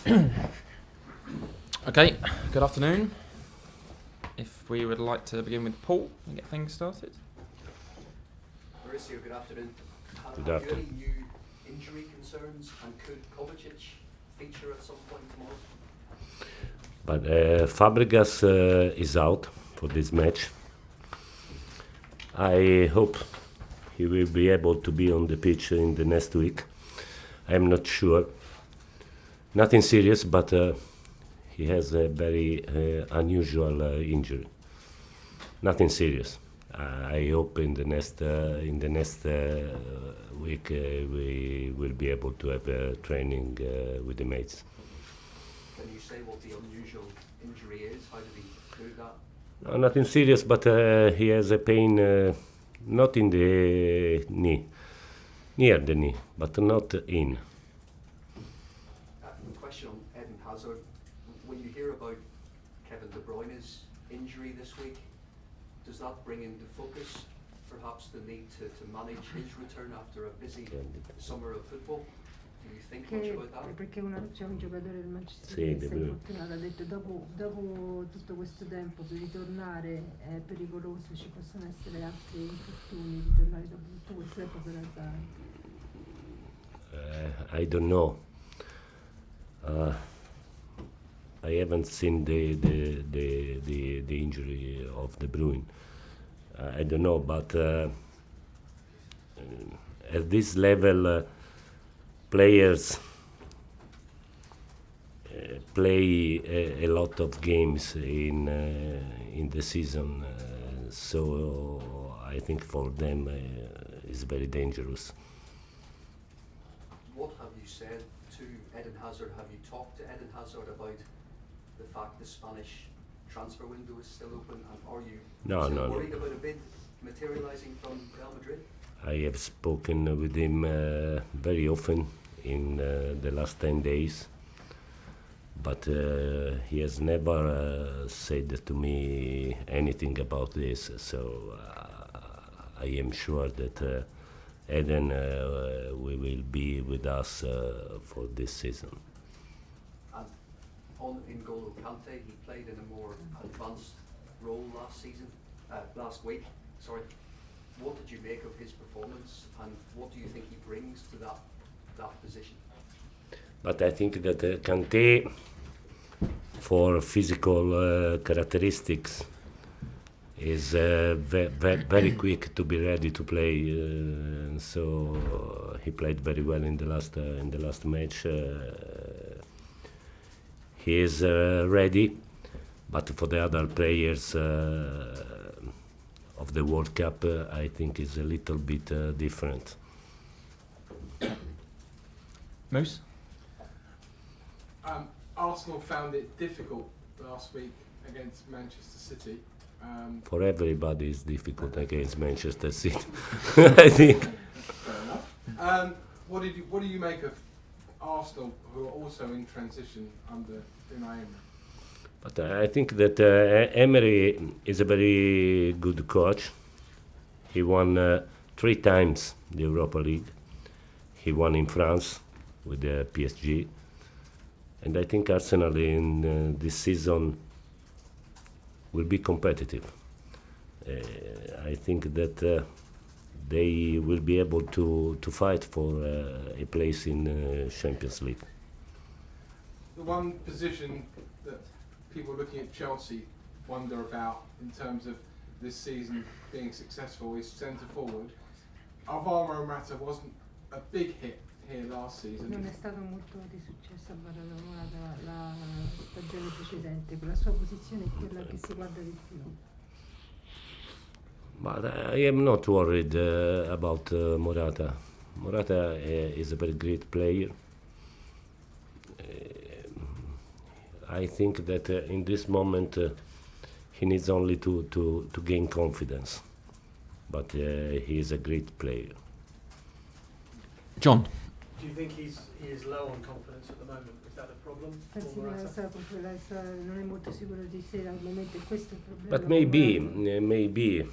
Okay, good afternoon. If we would like to begin with Paul and get things started. Maurizio, good afternoon. Good Have afternoon. you any new injury concerns, and could Kovacic feature at some point tomorrow? But Fabregas is out for this match. I hope he will be able to be on the pitch in the next week. I'm not sure. Nothing serious, but he has a very unusual injury. Nothing serious. I hope in the next week we will be able to have training with the mates. Can you say what the unusual injury is? How did he do that? Nothing serious, but he has a pain not in the knee, near the knee, but not in. Question on Eden Hazard. When you hear about Kevin De Bruyne's injury this week, does that bring into focus perhaps the need to manage his return after a busy summer of football? Do you think much about that? Perché c'è un giocatore del Manchester Sì, City che De sta Bruyne. infortunato, ha detto dopo tutto questo tempo per ritornare è pericoloso, ci possono essere altri infortuni, ritornare dopo tutto questo tempo per alzare. I don't know. I haven't seen the injury of De Bruyne. I don't know, but at this level, players play a lot of games in the season, so I think for them it's very dangerous. What have you said to Eden Hazard? Have you talked to Eden Hazard about the fact the Spanish transfer window is still open, and are you still worried about a bid materialising from Real Madrid? I have spoken with him very often in the last 10 days, but he has never said to me anything about this, so I am sure that Eden will be with us for this season. And on N'Golo Kante, he played in a more advanced role last week. Sorry. What did you make of his performance, and what do you think he brings to that position? But I think that Kante, for physical characteristics, is very quick to be ready to play. So he played very well in the last match. He is ready, but for the other players of the World Cup, I think is a little bit different. Moose? Arsenal found it difficult last week against Manchester City. For everybody, it's difficult against Manchester City. I think. Fair enough. What do you make of Arsenal, who are also in transition under Unai Emery? But I think that Emery is a very good coach. He won 3 times the Europa League. He won in France with the PSG. And I think Arsenal in this season will be competitive. I think that they will be able to fight for a place in Champions League. The one position that people looking at Chelsea wonder about in terms of this season being successful is centre forward. Alvaro Morata wasn't a big hit here last season. Non è stato molto di successo a Morata la stagione precedente, la sua posizione è quella che si guarda di più. But I am not worried about Morata. Morata is a very great player. I think that in this moment he needs only to gain confidence. But he is a great player. John? Do you think he is low on confidence at the moment? Is that a problem? Pensi for che non è molto sicuro di sé al momento, e questo è il problema. But maybe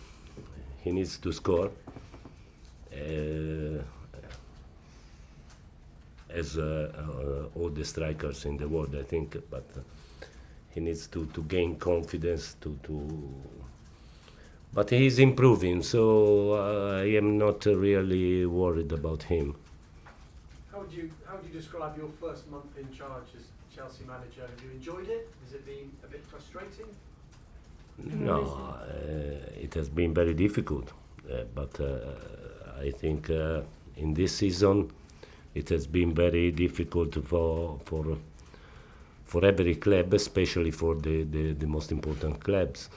he needs to score. as all the strikers in the world, I think. But he needs to gain confidence but he's improving, so I am not really worried about him. How would you describe your first month in charge as Chelsea manager? Have you enjoyed it? Has it been a bit frustrating? No, it has been very difficult, but I think in this season it has been very difficult for every club, especially for the most important clubs,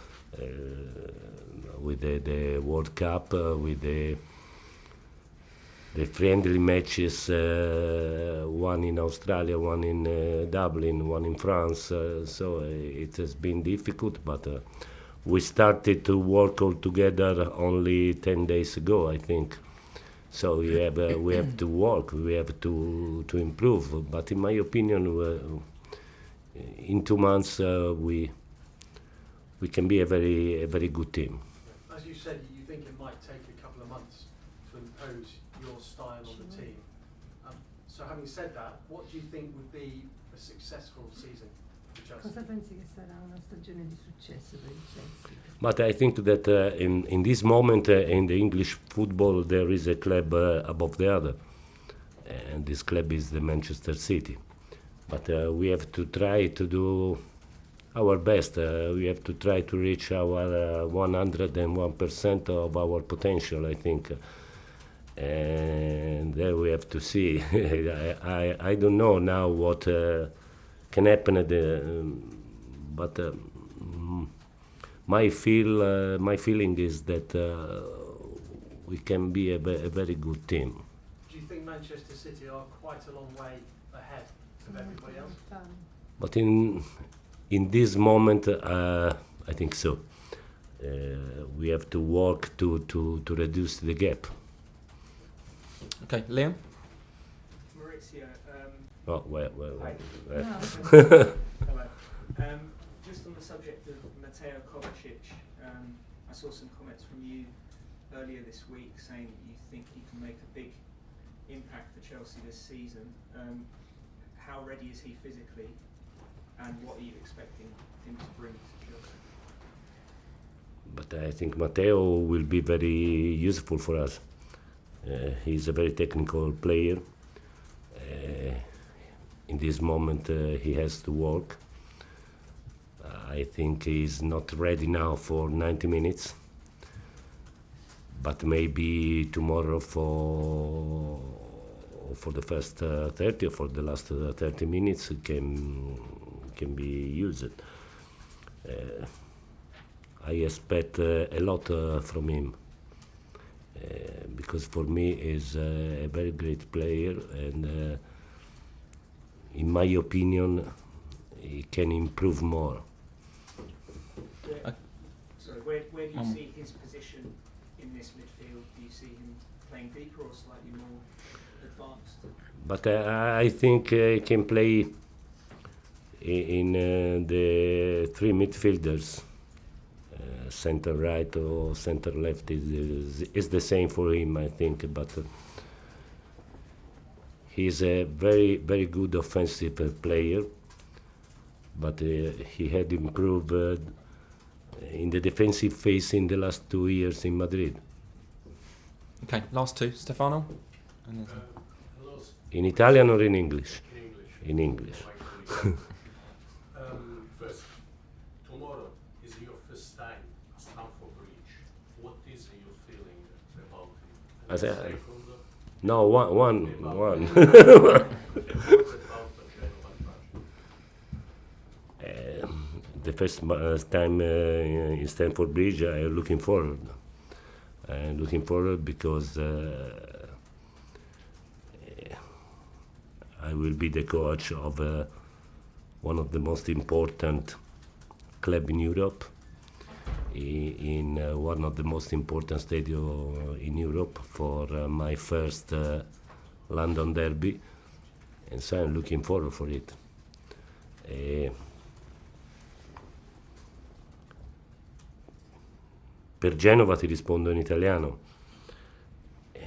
with the World Cup, with the friendly matches, one in Australia, one in Dublin, one in France. So it has been difficult, but we started to work all together only 10 days ago, I think. So we have to work, we have to improve. But in my opinion, in 2 months we can be a very good team. As you said, you think it might take a couple of months to impose your style on the team. So having said that, what do you think would be a successful season for Chelsea? Cosa pensi che sarà una stagione di successo per il Chelsea? But I think that in this moment in the English football there is a club above the other, and this club is the Manchester City. But we have to try to do our best. We have to try to reach our 101% of our potential, I think. And there we have to see. I don't know now what can happen, but my feeling is that we can be a very good team. Do you think Manchester City are quite a long way ahead of everybody else? But in this moment, I think so. We have to work to reduce the gap. Okay, Liam? Maurizio, Oh, well. hi. No. Hello. Just on the subject of Mateo Kovacic, I saw some comments from you earlier this week saying that you think he can make a big impact for Chelsea this season. How ready is he physically, and what are you expecting him to bring to Chelsea? But I think Mateo will be very useful for us. He's a very technical player. In this moment, he has to work. I think he's not ready now for 90 minutes, but maybe tomorrow for the first 30 or for the last 30 minutes can be used. I expect a lot from him. Because for me he's a very great player, and in my opinion he can improve more. Where do you see his position in this midfield? Do you see him playing deeper or slightly more advanced? But I think he can play in the three midfielders. Center right or center left is the same for him, I think. But he's a very good offensive player. But he had improved in the defensive phase in the last 2 years in Madrid. Okay, last two. Stefano? And Hello, In Italian or in English? in English. In English. First, tomorrow is your first time at Stamford Bridge. What is your feeling about it? As And a- second, No, one. what about the Genoa match? The first time in Stamford Bridge, I'm looking forward. I'm looking forward because I will be the coach of one of the most important club in Europe, in one of the most important stadium in Europe for my first London derby, and so I'm looking forward for it. Per Genova ti rispondo in italiano. È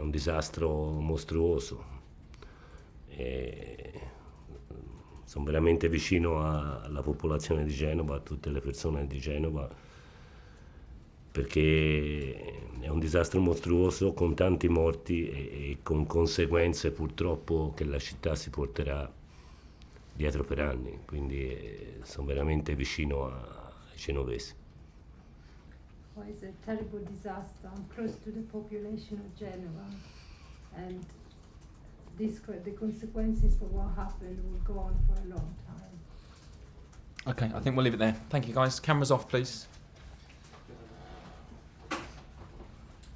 un disastro mostruoso. Sono veramente vicino alla popolazione di Genova, a tutte le persone di Genova, perché è un disastro mostruoso con tanti morti e con conseguenze purtroppo che la città si porterà dietro per anni, quindi sono veramente vicino ai genovesi. Oh, it's a terrible disaster. I'm close to the population of Genova, and the consequences for what happened will go on for a long time. Okay, I think we'll leave it there. Thank you, guys. Cameras off, please.